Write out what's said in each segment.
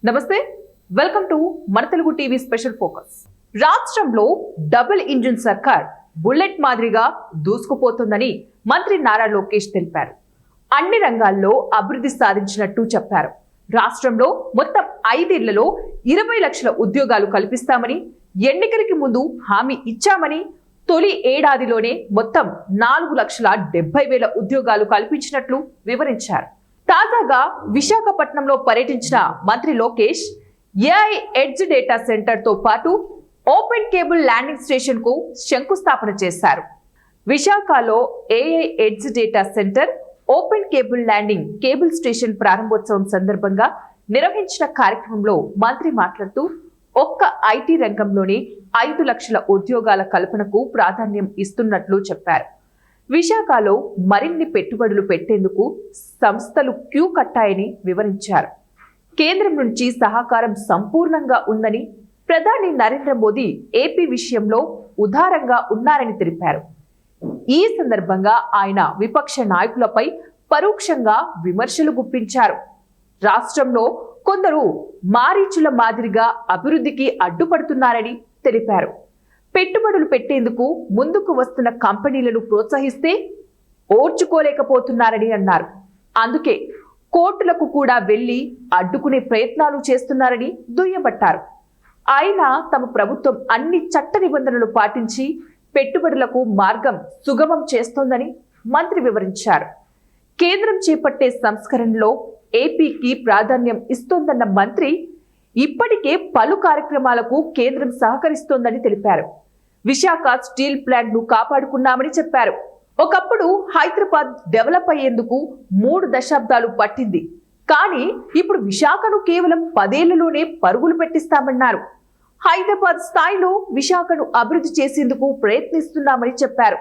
నమస్తే, welcome to మన Telugu TV special focus. రాష్ట్రంలో డబుల్ ఇంజిన్ సర్కార్ బుల్లెట్ మాదిరిగా దూసుకుపోతుందని మంత్రి నారా లోకేష్ తెలిపారు. అన్ని రంగాల్లో అభివృద్ధి సాధించినట్టు చెప్పారు. రాష్ట్రంలో మొత్తం 5 ఏళ్లలో 20 లక్షల ఉద్యోగాలు కల్పిస్తామని, ఎన్నికలకి ముందు హామీ ఇచ్చామని, తొలి ఏడాదిలోనే మొత్తం 4,70,000 ఉద్యోగాలు కల్పించినట్లు వివరించారు. తాజాగా విశాఖపట్నంలో పర్యటించిన మంత్రి Lokesh AI edge data centre తో పాటు ఓపెన్ కేబుల్ ల్యాండింగ్ స్టేషన్ కు శంకుస్థాపన చేశారు. విశాఖలో AI edge data centre, open cable landing cable station ప్రారంభోత్సవం సందర్భంగా నిర్వహించిన కార్యక్రమంలో మంత్రి మాట్లాడుతూ ఒక్క ఐటీ రంగంలోనే 5 లక్షల ఉద్యోగాల కల్పనకు ప్రాధాన్యం ఇస్తున్నట్లు చెప్పారు. విశాఖలో మరిన్ని పెట్టుబడులు పెట్టేందుకు సంస్థలు క్యూ కట్టాయని వివరించారు. కేంద్రం నుంచి సహకారం సంపూర్ణంగా ఉందని, ప్రధాని నరేంద్ర మోదీ ఏపీ విషయంలో ఉదారంగా ఉన్నారని తెలిపారు. ఈ సందర్భంగా ఆయన విపక్ష నాయకులపై పరోక్షంగా విమర్శలు గుప్పించారు. రాష్ట్రంలో కొందరు మారీచుల మాదిరిగా అభివృద్ధికి అడ్డుపడుతున్నారని తెలిపారు. పెట్టుబడులు పెట్టేందుకు ముందుకు వస్తున్న కంపెనీలను ప్రోత్సహిస్తే ఓర్చుకోలేకపోతున్నారని అన్నారు. అందుకే కోర్టులకు కూడా వెళ్లి అడ్డుకునే ప్రయత్నాలు చేస్తున్నారని దుయ్యబట్టారు. అయినా తమ ప్రభుత్వం అన్ని చట్ట నిబంధనలు పాటించి పెట్టుబడులకు మార్గం సుగమం చేస్తోందని మంత్రి వివరించారు. కేంద్రం చేపట్టే సంస్కరణలో ఏపీకి ప్రాధాన్యం ఇస్తోందన్న మంత్రి ఇప్పటికే పలు కార్యక్రమాలకు కేంద్రం సహకరిస్తోందని తెలిపారు. విశాఖ స్టీల్ ప్లాంట్ ను కాపాడుకున్నామని చెప్పారు. ఒకప్పుడు హైదరాబాద్ డెవలప్ అయ్యేందుకు 3 దశాబ్దాలు పట్టింది. కానీ ఇప్పుడు విశాఖను కేవలం 10 ఏళ్లలోనే పరుగులు పెట్టిస్తామన్నారు. హైదరాబాద్ స్థాయిలో విశాఖను అభివృద్ధి చేసేందుకు ప్రయత్నిస్తున్నామని చెప్పారు.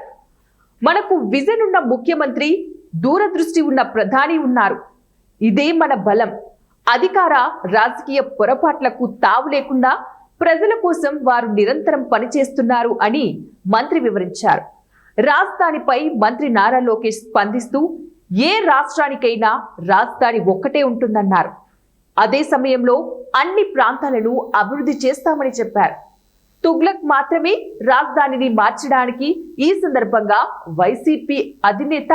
మనకు విజన్ ఉన్న ముఖ్యమంత్రి, దూరదృష్టి ఉన్న ప్రధాని ఉన్నారు. ఇదే మన బలం. అధికార రాజకీయ పొరపాట్లకు తావు లేకుండా ప్రజల కోసం వారు నిరంతరం పనిచేస్తున్నారు అని మంత్రి వివరించారు. రాజధానిపై మంత్రి నారా లోకేష్ స్పందిస్తూ ఏ రాష్ట్రానికైనా రాజధాని ఒక్కటే ఉంటుందన్నారు. అదే సమయంలో అన్ని ప్రాంతాలను అభివృద్ధి చేస్తామని చెప్పారు. తుగ్లక్ మాత్రమే రాజధానిని మార్చడానికి ఈ సందర్భంగా వైసీపీ అధినేత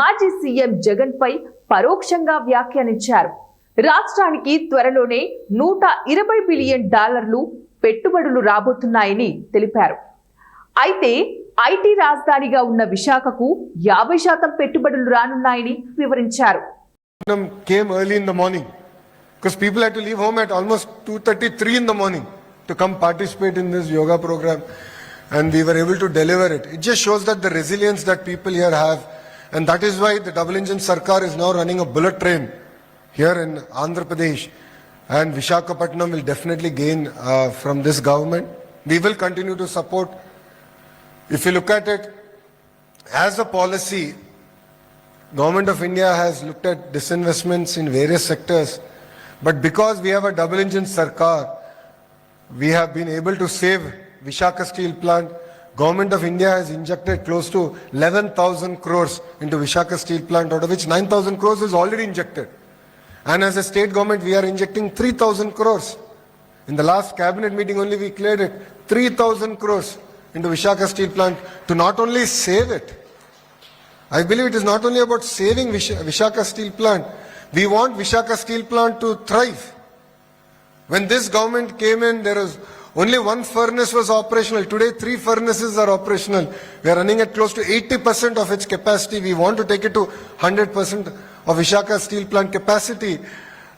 మాజీ సీఎం జగన్ పై పరోక్షంగా వ్యాఖ్యానించారు. రాష్ట్రానికి త్వరలోనే $120 బిలియన్ పెట్టుబడులు రాబోతున్నాయని తెలిపారు. అయితే ఐటీ రాజధానిగా ఉన్న విశాఖకు 50% పెట్టుబడులు రానున్నాయని వివరించారు. Came early in the morning because people had to leave home at almost 2:33 in the morning to come participate in this yoga program, and we were able to deliver it. It just shows that the resilience that people here have, and that is why the double engine Sarkar is now running a bullet train here in Andhra Pradesh, and Visakhapatnam will definitely gain from this government. We will continue to support. If you look at it as a policy, Government of India has looked at disinvestments in various sectors, but because we have a double engine Sarkar, we have been able to save Visakhapatnam steel plant. Government of India has injected close to 11,000 crores into Visakhapatnam steel plant, out of which 9,000 crores is already injected. And as a state government, we are injecting 3,000 crores. In the last cabinet meeting only, we cleared it. 3,000 crores into Visakhapatnam steel plant to not only save it. I believe it is not only about saving Visakhapatnam steel plant. We want Visakhapatnam steel plant to thrive. When this government came in, there was only 1 furnace was operational. Today, 3 furnaces are operational. We are running at close to 80% of its capacity. We want to take it to 100% of Visakhapatnam steel plant capacity,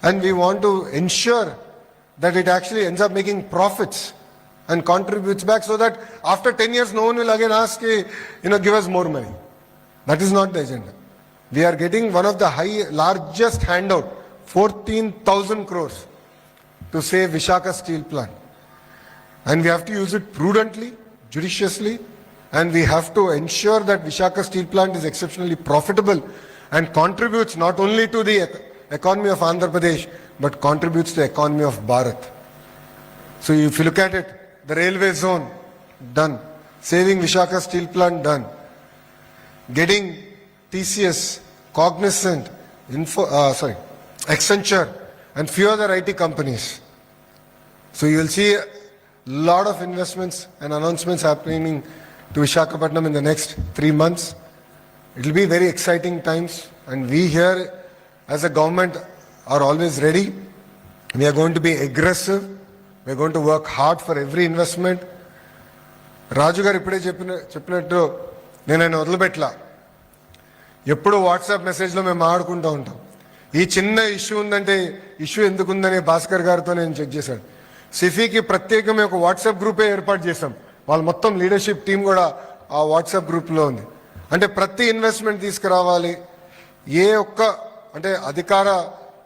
and we want to ensure that it actually ends up making profits and contributes back, so that after 10 years no one will again ask, give us more money. That is not the agenda. We are getting one of the largest handout, 14,000 crores to save Visakhapatnam steel plant, and we have to use it prudently, judiciously, and we have to ensure that Visakhapatnam steel plant is exceptionally profitable and contributes not only to the economy of Andhra Pradesh, but contributes to the economy of Bharat. So if you look at it, the railway zone, done. Saving Visakhapatnam steel plant, done. Getting TCS, Cognizant, Accenture, and few other IT companies. So you will see a lot of investments and announcements happening to Visakhapatnam in the next 3 months. It will be very exciting times, and we here as a government are always ready. We are going to be aggressive. We are going to work hard for every investment. రాజు గారు ఇప్పుడే చెప్పినట్టు నేను ఆయన వదిలిపెట్టలా. ఎప్పుడు WhatsApp మెసేజ్లో మేము ఆడుకుంటూ ఉంటాం. ఈ చిన్న ఇష్యూ ఉందంటే ఇష్యూ ఎందుకు ఉందని భాస్కర్ గారితో నేను చెక్ చేశాను. సిఫీకి ప్రత్యేకమే ఒక వాట్సాప్ గ్రూపే ఏర్పాటు చేశాం. వాళ్ళ మొత్తం లీడర్షిప్ టీం కూడా ఆ వాట్సాప్ గ్రూప్లో ఉంది. అంటే ప్రతి ఇన్వెస్ట్మెంట్ తీసుకురావాలి. ఏ ఒక్క అంటే అధికార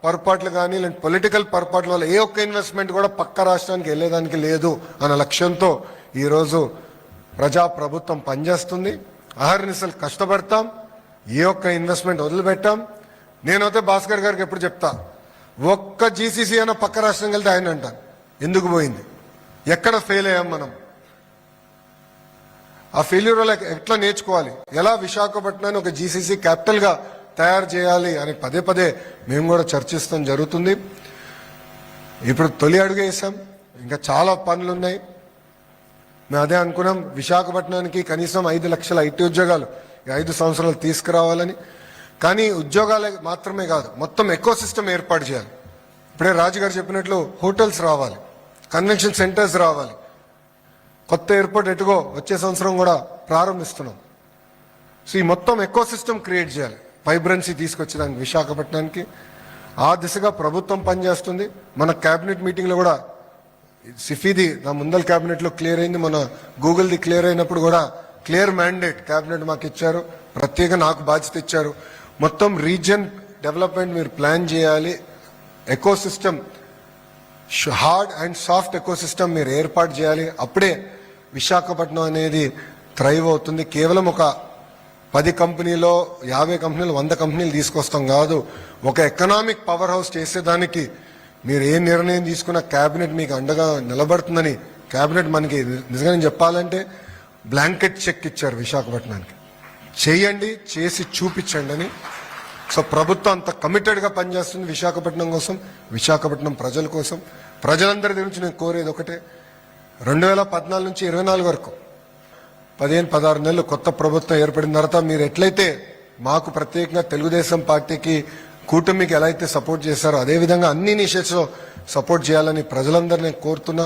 పొరపాట్లు కానీ లేదంటే పొలిటికల్ పొరపాట్ల వల్ల ఏ ఒక్క ఇన్వెస్ట్మెంట్ కూడా పక్క రాష్ట్రానికి వెళ్ళేదానికి లేదు అన్న లక్ష్యంతో ఈరోజు ప్రభుత్వం పనిచేస్తుంది. అహర్నిశలు కష్టపడతాం. ఏ ఒక్క ఇన్వెస్ట్మెంట్ వదిలిపెట్టాం. నేనైతే భాస్కర్ గారికి ఎప్పుడు చెప్తా, ఒక్క జీసీసీ అయినా పక్క రాష్ట్రం వెళ్తే ఆయన అంటాను ఎందుకు పోయింది, ఎక్కడ ఫెయిల్ అయ్యాం మనం, ఆ ఫెయిల్యూర్ వల్ల ఎట్లా నేర్చుకోవాలి, ఎలా విశాఖపట్నాన్ని ఒక జీసీసీ క్యాపిటల్గా తయారు చేయాలి అని పదే పదే మేము కూడా చర్చిస్తాం జరుగుతుంది. ఇప్పుడు తొలి అడుగు వేసాం, ఇంకా చాలా పనులు ఉన్నాయి. మేము అదే అనుకున్నాం, విశాఖపట్నానికి కనీసం 5 లక్షల ఐటీ ఉద్యోగాలు 5 సంవత్సరాలు తీసుకురావాలని. కానీ ఉద్యోగాలే మాత్రమే కాదు, మొత్తం ఎకో సిస్టమ్ ఏర్పాటు చేయాలి. ఇప్పుడే రాజుగారు చెప్పినట్లు హోటల్స్ రావాలి, కన్వెన్షన్ సెంటర్స్ రావాలి, కొత్త ఎయిర్పోర్ట్ ఎటుగో వచ్చే సంవత్సరం కూడా ప్రారంభిస్తున్నాం. సో ఈ మొత్తం ఎకో సిస్టమ్ క్రియేట్ చేయాలి, వైబ్రెన్సీ తీసుకొచ్చేదానికి విశాఖపట్నానికి. ఆ దిశగా ప్రభుత్వం పనిచేస్తుంది. మన క్యాబినెట్ మీటింగ్లో కూడా సిఫీది నా ముందల క్యాబినెట్లో క్లియర్ అయింది, మన గూగుల్ది క్లియర్ అయినప్పుడు కూడా క్లియర్ మ్యాండేట్ క్యాబినెట్ మాకు ఇచ్చారు, ప్రత్యేక నాకు బాధ్యత ఇచ్చారు. మొత్తం రీజియన్ డెవలప్మెంట్ మీరు ప్లాన్ చేయాలి, eco system hard and soft eco system మీరు ఏర్పాటు చేయాలి. అప్పుడే విశాఖపట్నం అనేది థ్రైవ్ అవుతుంది. కేవలం ఒక 10 కంపెనీలో 50 కంపెనీలు 100 కంపెనీలు తీసుకొస్తాం కాదు, ఒక ఎకనామిక్ పవర్ హౌస్ చేసేదానికి మీరు ఏ నిర్ణయం తీసుకున్నా క్యాబినెట్ మీకు అండగా నిలబడుతుందని క్యాబినెట్ మనకి నిజంగా చెప్పాలంటే బ్లాంకెట్ చెక్ ఇచ్చారు విశాఖపట్నానికి. చేయండి, చేసి చూపించండి అని. సో ప్రభుత్వం అంత కమిటెడ్గా పనిచేస్తుంది విశాఖపట్నం కోసం, విశాఖపట్నం ప్రజల కోసం. ప్రజలందరి గురించి నేను కోరేది ఒకటే, 2014 నుంచి 24 వరకు 15-16 నెలలు కొత్త ప్రభుత్వం ఏర్పడిన తర్వాత మీరు ఎట్లయితే మాకు ప్రత్యేకంగా తెలుగుదేశం పార్టీకి కూటమికి ఎలా అయితే సపోర్ట్ చేశారో అదేవిధంగా అన్ని ఇనిషియేటివ్స్ సపోర్ట్ చేయాలని ప్రజలందరినీ కోరుతున్నా.